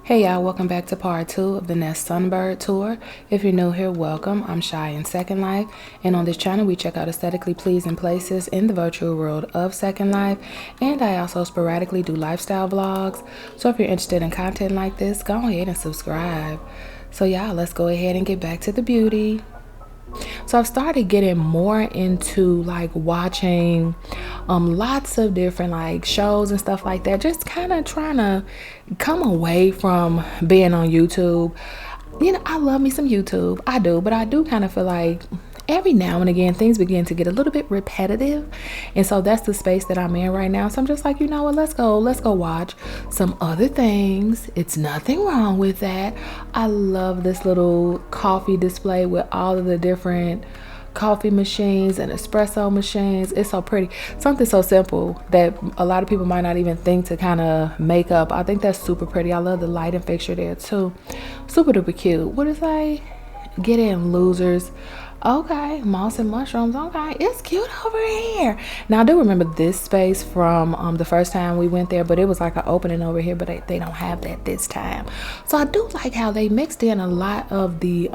Hey y'all, welcome back to part 2 of the Nest Sunbird Tour. If you're new here, welcome. I'm Shy in Second Life, and on this channel we check out aesthetically pleasing places in the virtual world of Second Life, and I also sporadically do lifestyle vlogs. So if you're interested in content like this, go ahead and subscribe. So y'all, let's go ahead and get back to the beauty. So I've started getting more into like watching lots of different like shows and stuff like that, just kind of trying to come away from being on YouTube. You know, I love me some YouTube, I do, but I do kind of feel like every now and again things begin to get a little bit repetitive, and so that's the space that I'm in right now. So I'm just like, you know what, let's go watch some other things. It's nothing wrong with that. I love this little coffee display with all of the different coffee machines and espresso machines. It's so pretty, something so simple that a lot of people might not even think to kind of make up. I think that's super pretty. I love the lighting fixture there too, super duper cute. What is I get in, losers? Okay, moss and mushrooms. Okay, it's cute over here. Now I do remember this space from the first time we went there, but it was like an opening over here, but they don't have that this time. So I do like how they mixed in a lot of the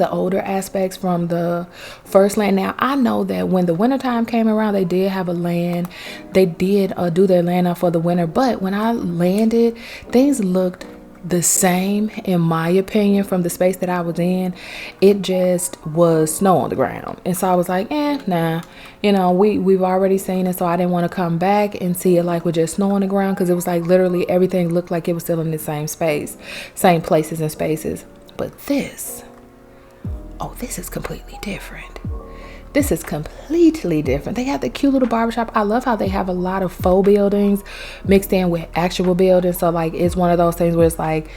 older aspects from the first land. Now I know that when the wintertime came around, they did have a land. They did do their land up for the winter, but when I landed, things looked the same in my opinion from the space that I was in. It just was snow on the ground, and so I was like, nah, you know, we've already seen it, so I didn't want to come back and see it like with just snow on the ground, because it was like literally everything looked like it was still in the same space, same places and spaces. But this is completely different. This is completely different. They have the cute little barbershop. I love how they have a lot of faux buildings mixed in with actual buildings. So like, it's one of those things where it's like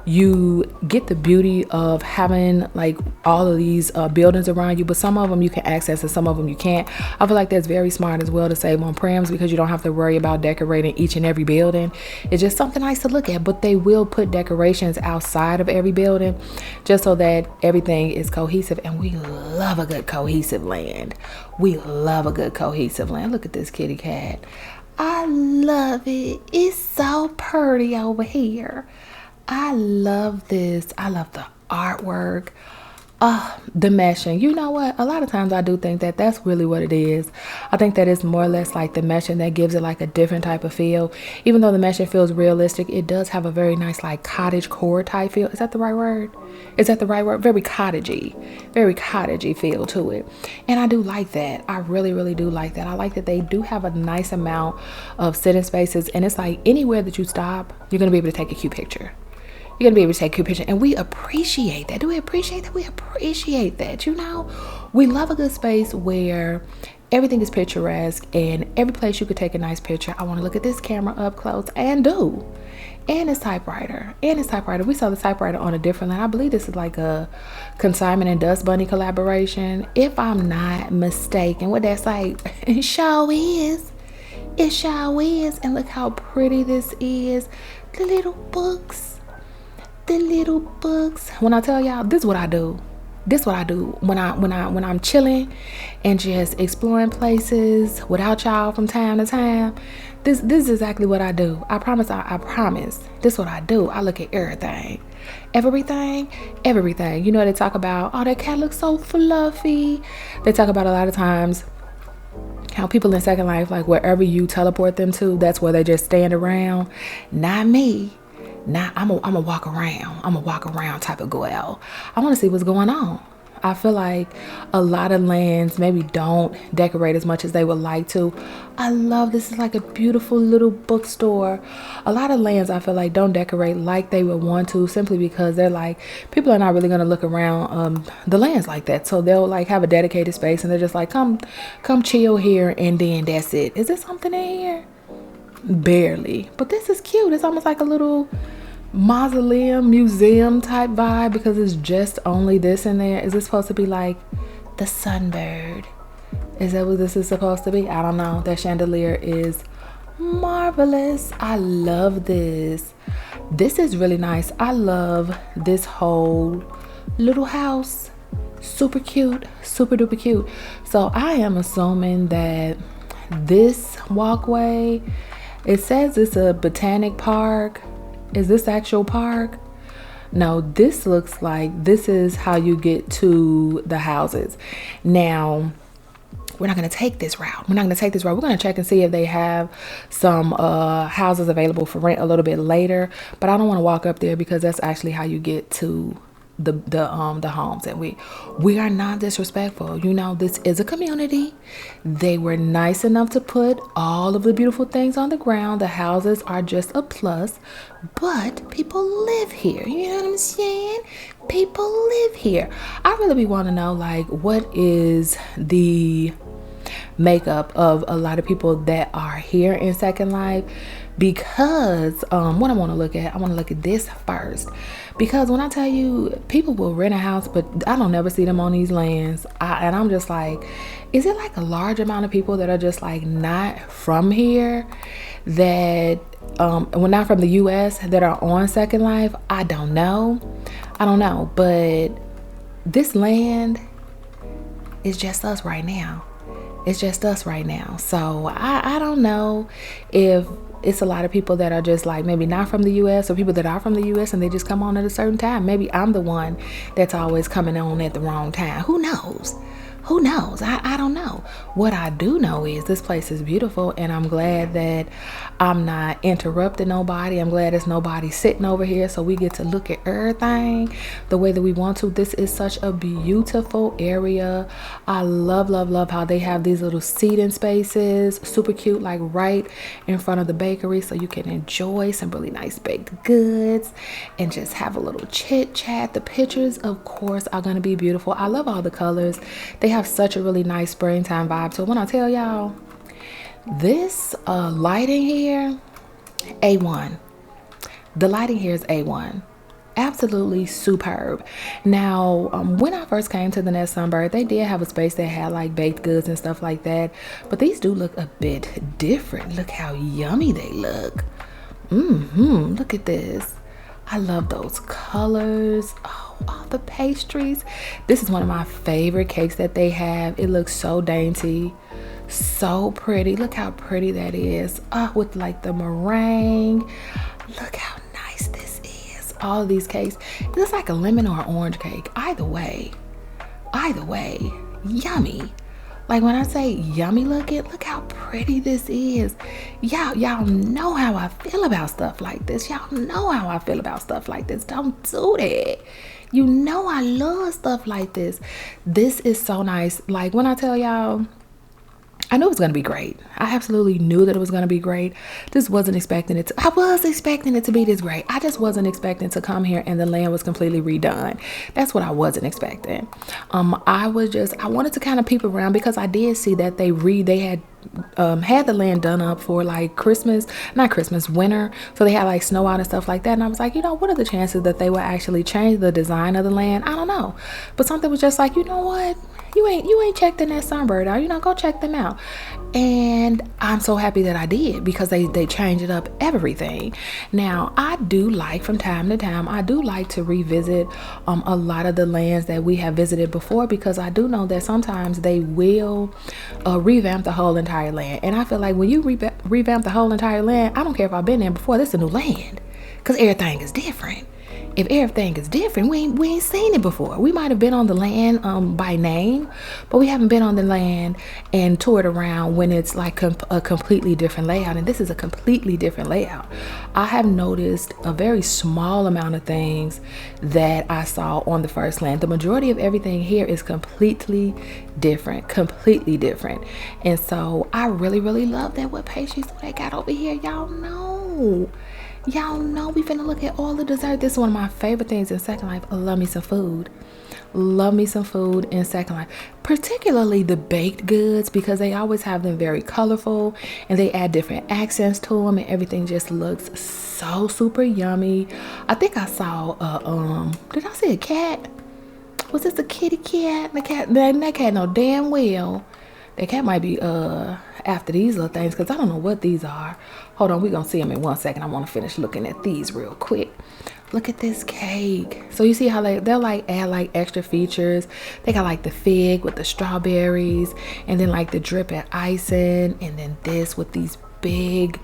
you get the beauty of having like all of these buildings around you, but some of them you can access and some of them you can't. I feel like that's very smart as well to save on prims, because you don't have to worry about decorating each and every building. It's just something nice to look at, but they will put decorations outside of every building just so that everything is cohesive, and we love a good cohesive land. We love a good cohesive land. Look at this kitty cat. I love it. It's so pretty over here. I love this. I love the artwork. The meshing. You know what? A lot of times I do think that that's really what it is. I think that it's more or less like the meshing that gives it like a different type of feel. Even though the meshing feels realistic, it does have a very nice like cottagecore type feel. Is that the right word? Is that the right word? Very cottagey feel to it. And I do like that. I really, really do like that. I like that they do have a nice amount of sitting spaces, and it's like anywhere that you stop, you're going to be able to take a cute picture. You're going to be able to take a cute picture, and we appreciate that. Do we appreciate that? We appreciate that, you know? We love a good space where everything is picturesque, and every place you could take a nice picture. I want to look at this camera up close, and do. And his typewriter. We saw the typewriter on a different line. I believe this is like a Consignment and Dust Bunny collaboration, if I'm not mistaken. What that's like, it sure is. It sure is. And look how pretty this is. The little books. When I tell y'all, this is what I do. When I'm chilling and just exploring places without y'all from time to time. This is exactly what I do. I promise. This is what I do. I look at everything. You know, they talk about, oh, that cat looks so fluffy. They talk about a lot of times how people in Second Life, like wherever you teleport them to, that's where they just stand around. Not me. Now I'm a walk around type of girl. I want to see what's going on. I feel like a lot of lands maybe don't decorate as much as they would like to. I love this. Is like a beautiful little bookstore. A lot of lands I feel like don't decorate like they would want to, simply because they're like, people are not really going to look around the lands like that. So they'll like have a dedicated space, and they're just like, come chill here, and then that's it. Is there something in here? Barely. But this is cute. It's almost like a little mausoleum museum type vibe, because it's just only this in there. Is this supposed to be like the sunbird? Is that what this is supposed to be? I don't know. That chandelier is marvelous. I love this. This is really nice. I love this whole little house. Super cute, super duper cute. So I am assuming that this walkway, it says it's a botanic park, Is this actual park? No, this looks like this is how you get to the houses. Now, we're not going to take this route. We're not going to take this route. We're going to check and see if they have some houses available for rent a little bit later. But I don't want to walk up there because that's actually how you get to the homes. And we are not disrespectful. You know, this is a community. They were nice enough to put all of the beautiful things on the ground. The houses are just a plus, but people live here. You know what I'm saying? People live here. I really want to know, like, what is the makeup of a lot of people that are here in Second Life, because what I want to look at this first, because when I tell you people will rent a house but I don't never see them on these lands, and I'm just like, is it like a large amount of people that are just like not from here, that well, not from the US, that are on Second Life? I don't know, but this land is just us right now. It's just us right now. So I don't know if it's a lot of people that are just like maybe not from the US, or people that are from the US and they just come on at a certain time. Maybe I'm the one that's always coming on at the wrong time. Who knows? I don't know. What I do know is this place is beautiful, and I'm glad that I'm not interrupting nobody. I'm glad there's nobody sitting over here, so we get to look at everything the way that we want to. This is such a beautiful area. I love how they have these little seating spaces, super cute, like right in front of the bakery, so you can enjoy some really nice baked goods and just have a little chit chat. The pictures, of course, are going to be beautiful. I love all the colors. They have such a really nice springtime vibe. So when I tell y'all, this lighting here, A1. The lighting here is A1. Absolutely superb. Now, when I first came to the Nest Sunbird, they did have a space that had like baked goods and stuff like that, but these do look a bit different. Look how yummy they look. Look at this. I love those colors. Oh, all the pastries. This is one of my favorite cakes that they have. It looks so dainty, so pretty. Look how pretty that is. With like the meringue. Look how nice this is. All of these cakes. It looks like a lemon or orange cake. Either way, yummy. Like when I say yummy looking, look how pretty this is. Y'all know how I feel about stuff like this. Don't do that. You know I love stuff like this. This is so nice. Like when I tell y'all, I knew it was going to be great. I absolutely knew that it was going to be great. I was expecting it to be this great. I just wasn't expecting to come here and the land was completely redone. That's what I wasn't expecting. I wanted to kind of peep around because I did see that they had the land done up for like winter. So they had like snow out and stuff like that. And I was like, what are the chances that they will actually change the design of the land? I don't know. But something was just like, you know what? You ain't checked the Nest Sunbird out. Go check them out. And I'm so happy that I did, because they changed it up everything. Now, I do like from time to time, I do like to revisit a lot of the lands that we have visited before, because I do know that sometimes they will revamp the whole entire land. And I feel like when you revamp the whole entire land, I don't care if I've been there before, this is a new land, because everything is different. If everything is different, we ain't seen it before. We might have been on the land by name, but we haven't been on the land and toured around when it's like a completely different layout. And this is a completely different layout. I have noticed a very small amount of things that I saw on the first land. The majority of everything here is completely different. And so I really, really love that. What pastries do they got over here? Y'all know we finna look at all the dessert. This is one of my favorite things in Second Life. I love me some food in Second Life, particularly the baked goods, because they always have them very colorful and they add different accents to them, and everything just looks so super yummy. I think I saw did I see a cat? Was this a kitty cat? The cat, that cat know damn well that cat might be after these little things, because I don't know what these are. Hold on, we're gonna see them in 1 second. I want to finish looking at these real quick. Look at this cake. So you see how they'll like add like extra features. They got like the fig with the strawberries, and then like the drip at icing, and then this with these big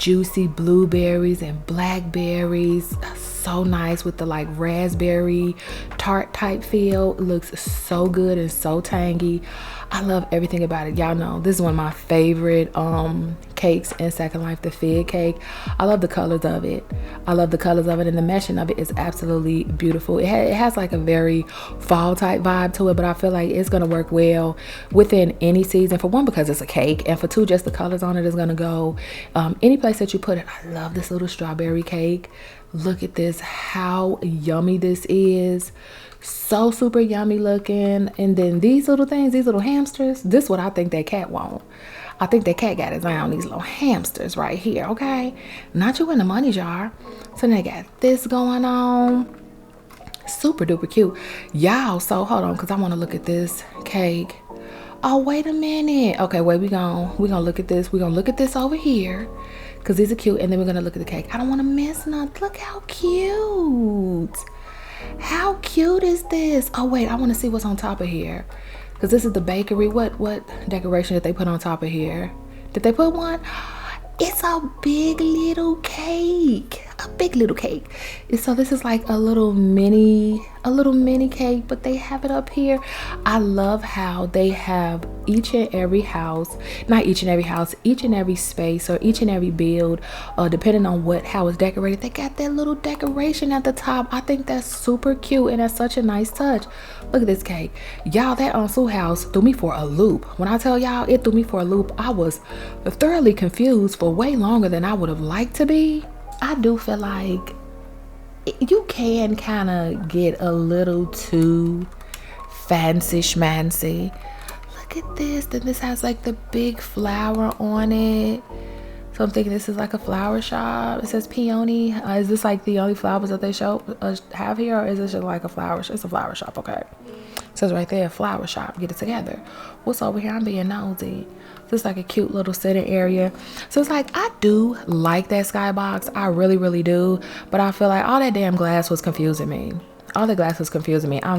juicy blueberries and blackberries. So nice with the like raspberry tart type feel. It looks so good and so tangy. I love everything about it. Y'all know this is one of my favorite cakes in Second Life, the fig cake. I love the colors of it. And the meshing of it is absolutely beautiful. It has like a very fall type vibe to it, but I feel like it's gonna work well within any season. For one, because it's a cake, and for two, just the colors on it is gonna go any place that you put it. I love this little strawberry cake. Look at this, how yummy this is. So super yummy looking. And then these little things, these little hamsters, this is what I think that cat want. I think that cat got his eye on these little hamsters right here, okay? Not you in the money jar. So then they got this going on. Super duper cute. Y'all, so hold on, because I want to look at this cake. Oh, wait a minute. Okay, wait, we're gonna look at this. We're gonna look at this over here, because these are cute, and then we're gonna look at the cake. I don't want to miss nothing. Look how cute. How cute is this? Oh wait, I want to see what's on top of here, because this is the bakery. What decoration did they put on top of here? Did they put one? It's a big little cake. So this is like a little mini cake, but they have it up here. I love how they have each and every space or each and every build, depending on how it's decorated, they got that little decoration at the top. I think that's super cute, and that's such a nice touch. Look at this cake. Y'all, that Sue house threw me for a loop. When I tell y'all it threw me for a loop, I was thoroughly confused for way longer than I would have liked to be. I do feel like you can kind of get a little too fancy schmancy. Look at this. Then this has like the big flower on it. So I'm thinking this is like a flower shop. It says peony. Is this like the only flowers that they have here, or is this just like a flower shop? It's a flower shop, okay. It says right there, flower shop. Get it together. What's over here? I'm being nosy. This is like a cute little sitting area. So it's like, I do like that skybox. I really, really do. But I feel like all that damn glass was confusing me. I'm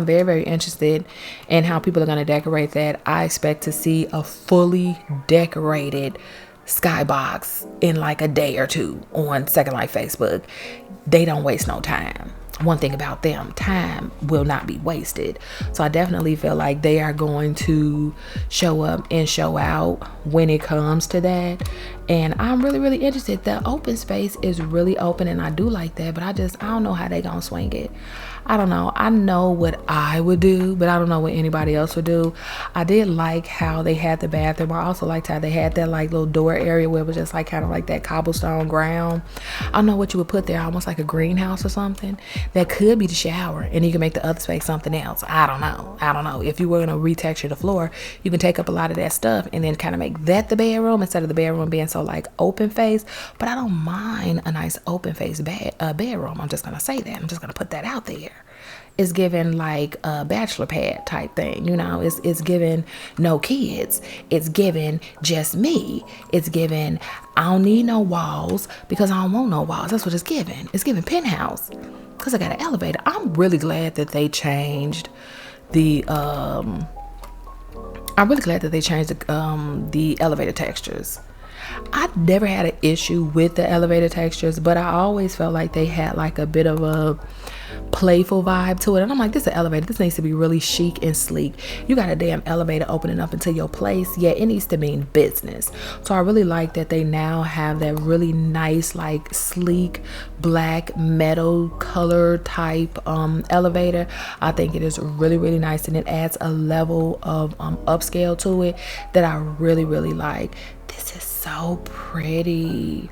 very, very interested in how people are going to decorate that. I expect to see a fully decorated skybox in like a day or two on Second Life Facebook. They don't waste no time. One thing about them, time will not be wasted. So I definitely feel like they are going to show up and show out when it comes to that. And I'm really, really interested. The open space is really open, and I do like that, but I don't know how they gonna swing it. I don't know. I know what I would do, but I don't know what anybody else would do. I did like how they had the bathroom. I also liked how they had that like little door area where it was just like kind of like that cobblestone ground. I don't know what you would put there, almost like a greenhouse or something. That could be the shower, and you can make the other space something else. I don't know. If you were gonna retexture the floor, you can take up a lot of that stuff and then kind of make that the bedroom instead of the bedroom being so like open face. But I don't mind a nice open face bedroom. I'm just gonna say that. I'm just gonna put that out there. It's given like a bachelor pad type thing, you know. It's given no kids. It's given just me. It's given I don't need no walls because I don't want no walls. That's what it's given. It's given penthouse because I got an elevator. I'm really glad that they changed the elevator textures. I never had an issue with the elevator textures, but I always felt like they had like a bit of a playful vibe to it. And I'm like, this is an elevator. This needs to be really chic and sleek. You got a damn elevator opening up into your place. Yeah, it needs to mean business. So I really like that they now have that really nice, like sleek, black metal color type elevator. I think it is really, really nice, and it adds a level of upscale to it that I really, really like. This is so pretty.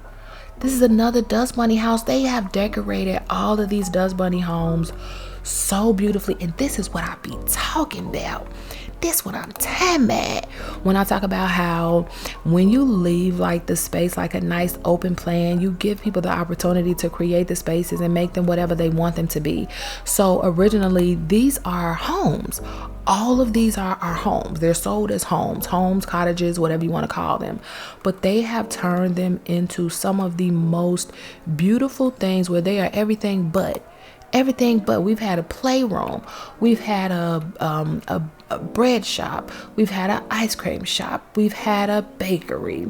This is another Dust Bunny house. They have decorated all of these Dust Bunny homes so beautifully, and this is what I be talking about. This what I'm talking about when I talk about how when you leave like the space like a nice open plan, you give people the opportunity to create the spaces and make them whatever they want them to be. So originally these are homes. All of these are homes. They're sold as homes, cottages, whatever you want to call them. But they have turned them into some of the most beautiful things where they are everything but. We've had a playroom, we've had a bread shop, we've had an ice cream shop, we've had a bakery.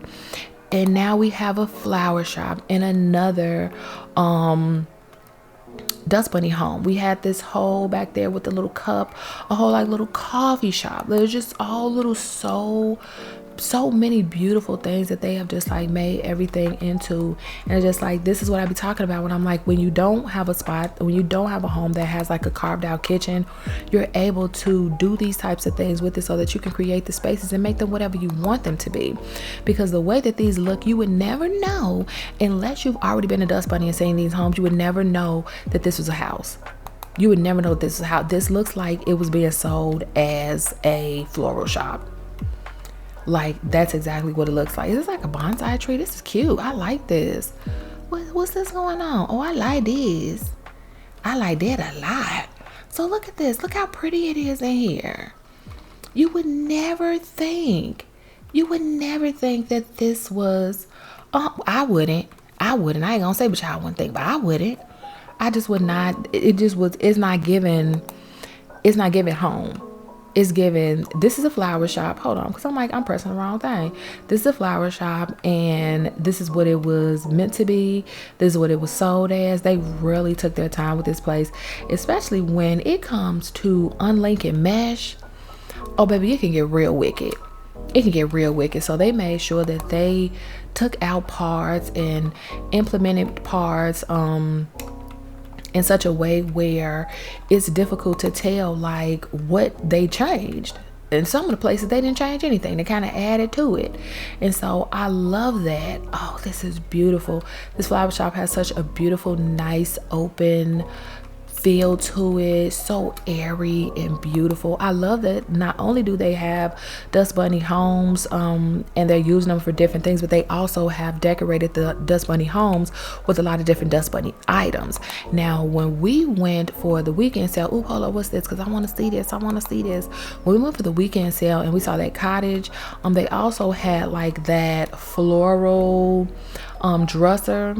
And now we have a flower shop and another dust bunny home. We had this hole back there with the little cup, a whole like little coffee shop. There's just all little so many beautiful things that they have just like made everything into. And it's just like, this is what I be talking about when I'm like, when you don't have a spot, when you don't have a home that has like a carved out kitchen, you're able to do these types of things with it so that you can create the spaces and make them whatever you want them to be. Because the way that these look, you would never know unless you've already been a dust bunny and seen these homes. You would never know that this was a house. You would never know this is how this looks like it was being sold as a floral shop. Like, that's exactly what it looks like. Is this like a bonsai tree? This is cute. I like this. What's this going on? Oh, I like this. I like that a lot. So look at this. Look how pretty it is in here. You would never think that this was, I wouldn't. I ain't gonna say but y'all wouldn't think, but I wouldn't. I just would not. It's not giving home. It's given, this is a flower shop. Hold on, because I'm pressing the wrong thing. This is a flower shop, and this is what it was meant to be. This is what it was sold as. They really took their time with this place, especially when it comes to unlinking mesh. Oh, baby, it can get real wicked. It can get real wicked. So they made sure that they took out parts and implemented parts, in such a way where it's difficult to tell like what they changed. In some of the places they didn't change anything, they kind of added to it. And so I love that. Oh, this is beautiful. This flower shop has such a beautiful, nice, open feel to it, so airy and beautiful. I love that not only do they have dust bunny homes and they're using them for different things, but they also have decorated the dust bunny homes with a lot of different dust bunny items. Now when we went for the weekend sale, oh, hold up, what's this? Because I want to see this. When we went for the weekend sale and we saw that cottage, they also had like that floral dresser,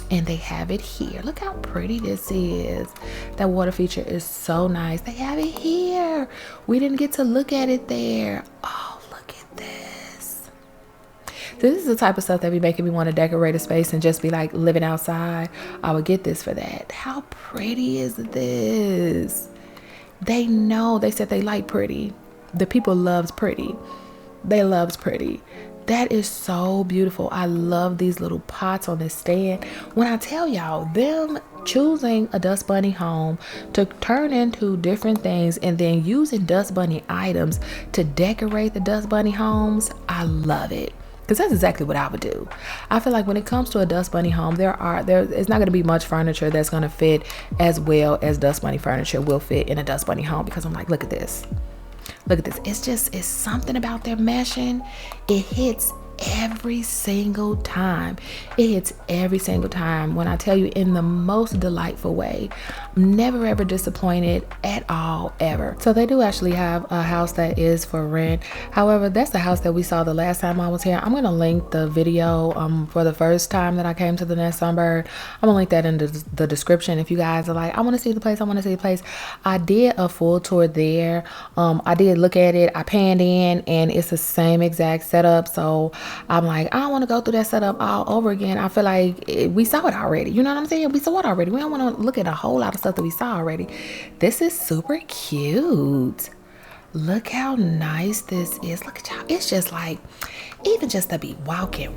and they have it here. Look how pretty this is. That water feature is so nice. They have it here. We didn't get to look at it there. Oh, look at this. So this is the type of stuff that be making me want to decorate a space and just be like living outside. I would get this for that. How pretty is this? They know, they said they like pretty. The people loves pretty. They loves pretty. That is so beautiful. I love these little pots on this stand. When I tell y'all, them choosing a dust bunny home to turn into different things and then using dust bunny items to decorate the dust bunny homes, I love it. Because that's exactly what I would do. I feel like when it comes to a dust bunny home, it's not going to be much furniture that's going to fit as well as dust bunny furniture will fit in a dust bunny home. Because I'm like, look at this. Look at this. It's something about their meshing. It hits every single time. It hits every single time. When I tell you, in the most delightful way. I'm never ever disappointed at all, ever. So they do actually have a house that is for rent. However, that's the house that we saw the last time I was here. I'm gonna link the video for the first time that I came to the Nest Sunbird. I'm gonna link that in the description if you guys are like, I want to see the place. I did a full tour there. I did look at it. I panned in, and it's the same exact setup. So I'm like, I don't want to go through that setup all over again. I feel like we saw it already. You know what I'm saying? We saw it already. We don't want to look at a whole lot of stuff that we saw already. This is super cute. Look how nice this is. Look at y'all. It's just like, even just to be walking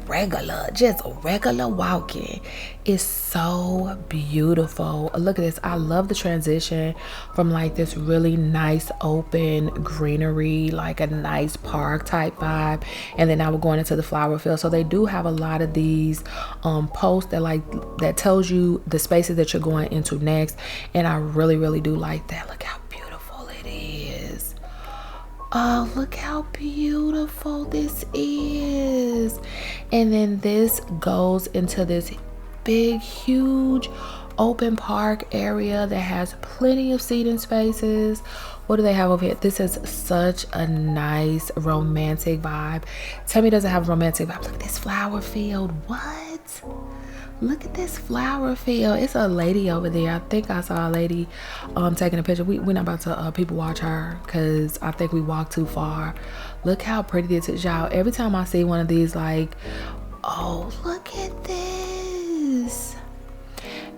just regular walking is so beautiful. Look at this. I love the transition from like this really nice open greenery, like a nice park type vibe, and then now we're going into the flower field. So they do have a lot of these posts that tells you the spaces that you're going into next, and I really do like that. Look how beautiful it is. Oh, look how beautiful this is. And then this goes into this big, huge open park area that has plenty of seating spaces. What do they have over here? This is such a nice romantic vibe. Tell me it doesn't have a romantic vibe. Look at this flower field. What? Look at this flower field. It's a lady over there. I think I saw a lady taking a picture. We're not about to people watch her because I think we walked too far. Look how pretty this is, y'all. Every time I see one of these like Oh, look at this.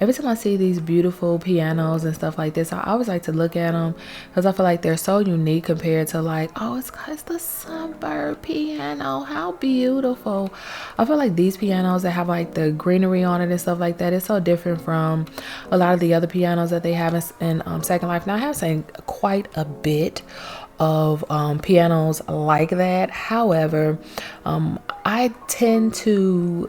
Every time I see these beautiful pianos and stuff like this, I always like to look at them because I feel like they're so unique compared to like, oh, it's the sunbird piano. How beautiful. I feel like these pianos that have like the greenery on it and stuff like that, it's so different from a lot of the other pianos that they have in Second Life. Now, I have seen quite a bit of pianos like that. However, I tend to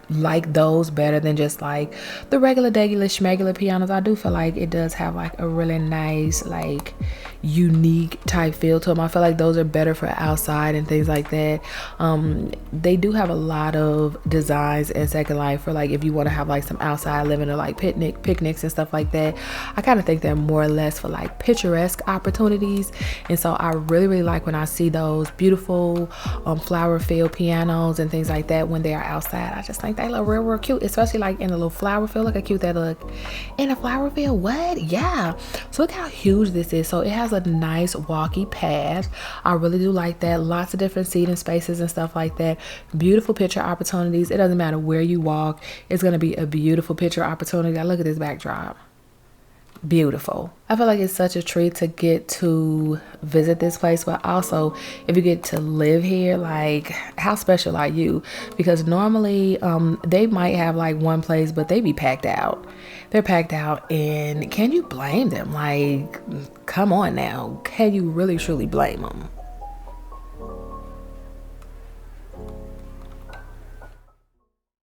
like those better than just like the regular schmegular pianos. I do feel like it does have like a really nice, like unique type feel to them. I feel like those are better for outside and things like that. They do have a lot of designs in Second Life for like if you want to have like some outside living or like picnics and stuff like that. I kind of think they're more or less for like picturesque opportunities, and so I really like when I see those beautiful flower filled pianos and things like that when they are outside. I just think they look real cute, especially like in a little flower field. Look how cute that look in a flower field. What? Yeah. So look how huge this is. So it has a nice walkie path. I really do like that. Lots of different seating spaces and stuff like that. Beautiful picture opportunities. It doesn't matter where you walk, it's going to be a beautiful picture opportunity. Look at this backdrop. Beautiful. I feel like it's such a treat to get to visit this place, but also if you get to live here, like how special are you? Because normally they might have like one place, but they be packed out. They're packed out, and can you blame them? Like, come on now, can you really truly blame them?